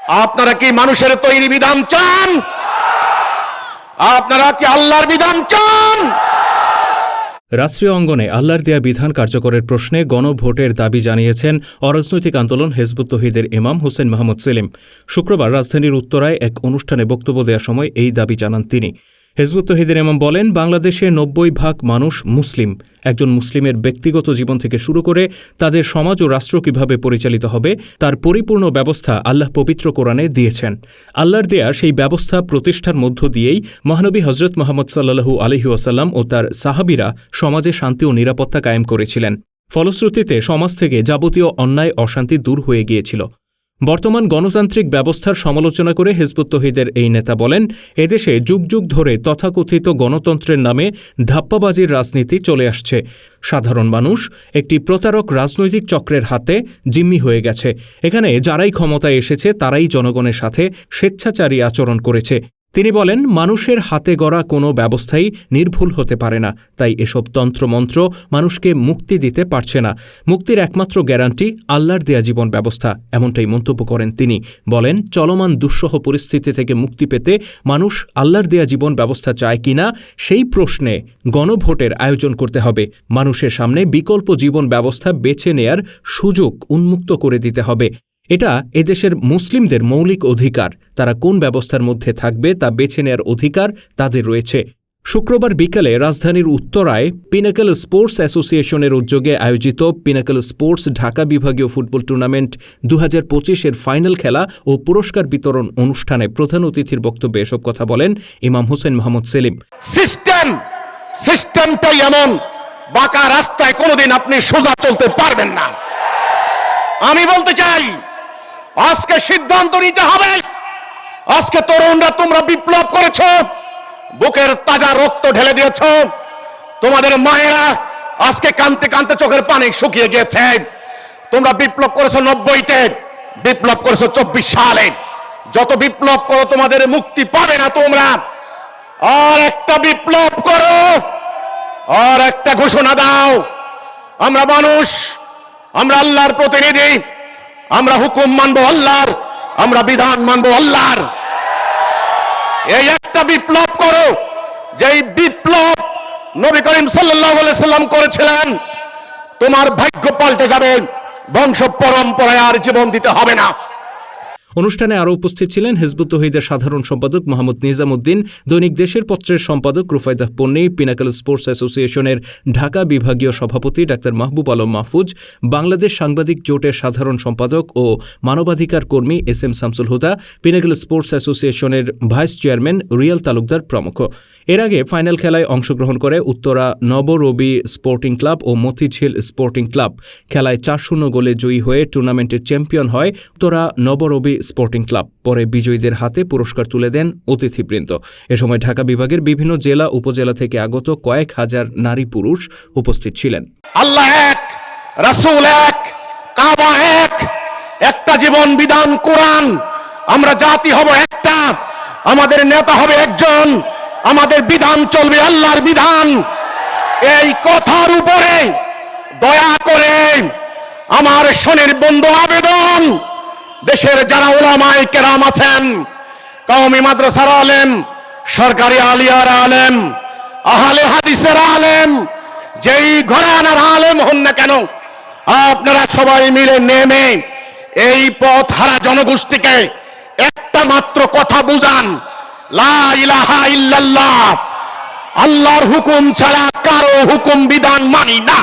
আপনারা কি মানুষের তৈরি বিধান চান? আপনারা কি আল্লাহর বিধান চান? রাষ্ট্রীয় অঙ্গনে আল্লাহর দেয়া বিধান কার্যকরের প্রশ্নে গণভোটের দাবি জানিয়েছেন অরাজনৈতিক আন্দোলন হিজবুত তৌহিদের ইমাম হোসেন মাহমুদ সেলিম। শুক্রবার রাজধানীর উত্তরায় এক অনুষ্ঠানে বক্তব্য দেওয়ার সময় এই দাবি জানান তিনি। হিজবুত তৌহিদের ইমাম বলেন, বাংলাদেশে ৯০% মানুষ মুসলিম। একজন মুসলিমের ব্যক্তিগত জীবন থেকে শুরু করে তাদের সমাজ ও রাষ্ট্র কিভাবে পরিচালিত হবে তার পরিপূর্ণ ব্যবস্থা আল্লাহ পবিত্র কোরআনে দিয়েছেন। আল্লাহর দেয়া সেই ব্যবস্থা প্রতিষ্ঠার মধ্য দিয়েই মহানবী হজরত মুহাম্মদ সাল্লাল্লাহু আলাইহি ওয়াসাল্লাম ও তার সাহাবীরা সমাজে শান্তি ও নিরাপত্তা কায়েম করেছিলেন। ফলশ্রুতিতে সমাজ থেকে যাবতীয় অন্যায় অশান্তি দূর হয়ে গিয়েছিল। বর্তমান গণতান্ত্রিক ব্যবস্থার সমালোচনা করে হিজবুত তৌহিদের এই নেতা বলেন, এদেশে যুগ যুগ ধরে তথাকথিত গণতন্ত্রের নামে ধাপ্পাবাজির রাজনীতি চলে আসছে। সাধারণ মানুষ একটি প্রতারক রাজনৈতিক চক্রের হাতে জিম্মি হয়ে গেছে। এখানে যারাই ক্ষমতায় এসেছে তারাই জনগণের সাথে স্বেচ্ছাচারী আচরণ করেছে। তিনি বলেন, মানুষের হাতে গড়া কোনো ব্যবস্থাই নির্ভুল হতে পারে না। তাই এসব তন্ত্রমন্ত্র মানুষকে মুক্তি দিতে পারছে না। মুক্তির একমাত্র গ্যারান্টি আল্লাহর দেয়া জীবন ব্যবস্থা, এমনটাই মন্তব্য করেন তিনি। বলেন, চলমান দুঃসহ পরিস্থিতি থেকে মুক্তি পেতে মানুষ আল্লাহর দেয়া জীবন ব্যবস্থা চায় কিনা সেই প্রশ্নে গণভোটের আয়োজন করতে হবে। মানুষের সামনে বিকল্প জীবন ব্যবস্থা বেছে নেয়ার সুযোগ উন্মুক্ত করে দিতে হবে। এটা এদেশের মুসলিমদের মৌলিক অধিকার। তারা কোন ব্যবস্থার মধ্যে থাকবে তা বেছে নেয়ার অধিকার তাদের রয়েছে। শুক্রবার বিকালে রাজধানীর উত্তরায় পিনাকল স্পোর্টস অ্যাসোসিয়েশনের উদ্যোগে আয়োজিত পিনাকল স্পোর্টস ঢাকা বিভাগীয় ফুটবল টুর্নামেন্ট ২০২৫-এর ফাইনাল খেলা ও পুরস্কার বিতরণ অনুষ্ঠানে প্রধান অতিথির বক্তব্যে এসব কথা বলেন ইমাম হোসেন মাহমুদ সেলিম। সিস্টেমটাই এমন, বাঁকা রাস্তায় কোনোদিন আপনি সোজা চলতে পারবেন না। আমি বলতে চাই, আজকে সিদ্ধান্ত নিতে হবে। আজকে তরুণরা তোমরা বিপ্লব করেছ, বুকের তাজা রক্ত ঢেলে দিয়েছ। তোমাদের মায়েরা আজকে কাঁদতে কাঁদতে চোখের পানি শুকিয়ে গিয়েছে। তোমরা বিপ্লব করেছো ৯০-তে, বিপ্লব করেছো ২৪ সালে। যত বিপ্লব করো তোমাদের মুক্তি পাবে না তোমরা। আর একটা বিপ্লব করো, আর একটা ঘোষণা দাও। আমরা মানুষ, আমরা আল্লাহর প্রতিনিধি, আমরা হুকুম মানবো আল্লাহর, আমরা বিধান মানবো আল্লাহর। এই একটা বিপ্লব করো, যেই বিপ্লব নবী করিম সাল্লাল্লাহু আলাইহি সাল্লাম করেছিলেন। তোমার ভাগ্য পাল্টে যাবে, বংশ পরম্পরায় আর জীবন দিতে হবে না। অনুষ্ঠানে আরও উপস্থিত ছিলেন হিজবুত তৌহিদের সাধারণ সম্পাদক মোহাম্মদ নিজামুদ্দিন, দৈনিক দেশের পত্রের সম্পাদক রুফায়দা পন্নী, পিনাকল স্পোর্টস অ্যাসোসিয়েশনের ঢাকা বিভাগীয় সভাপতি ডাক্তার মাহবুব আলম মাহফুজ, বাংলাদেশ সাংবাদিক জোটের সাধারণ সম্পাদক ও মানবাধিকার কর্মী এস.এম. শামসুল হুদা, পিনাকল স্পোর্টস অ্যাসোসিয়েশনের ভাইস চেয়ারম্যান রিয়াল তালুকদার প্রমুখ। এর আগে ফাইনাল খেলায় অংশগ্রহণ করে উত্তরা নবরবি স্পোর্টিং ক্লাব ও মতিঝিল স্পোর্টিং ক্লাব। খেলায় ৪-০ গোলে জয়ী হয়ে টুর্নামেন্টের চ্যাম্পিয়ন হয় উত্তরা নবরবি স্পোর্টিং ক্লাব। পরে বিজয়ীদের হাতে পুরস্কার তুলে দেন অতিথিবৃন্দ। এ সময় ঢাকা বিভাগের বিভিন্ন জেলা উপজেলা থেকে আগত কয়েক হাজার নারী পুরুষ উপস্থিত ছিলেন। আল্লাহ এক, রাসূল এক, কাবা এক, একটা জীবন বিধান কোরআন। আমরা জাতি হব একটা, আমাদের নেতা হবে একজন, আমাদের বিধান চলবে আল্লাহর বিধান। এই কথার উপরে দয়া করে আমার স্বনির্বন্ধ আবেদন, দেশের যারা উলামায়ে কেরাম আছেন, কওমি মাদ্রাসার আলেম, সরকারি আলিয়ার আলেম, আহলে হাদিসের আলেম, যেই ঘরানার আলেম হন না কেন, আপনারা সবাই মিলে নেমে এই পথ হারা জনগোষ্ঠীকে একটা মাত্র কথা বুঝান, লা ইলাহা ইল্লাল্লাহ, আল্লাহর হুকুম ছাড়া কারো হুকুম বিধান মানি না।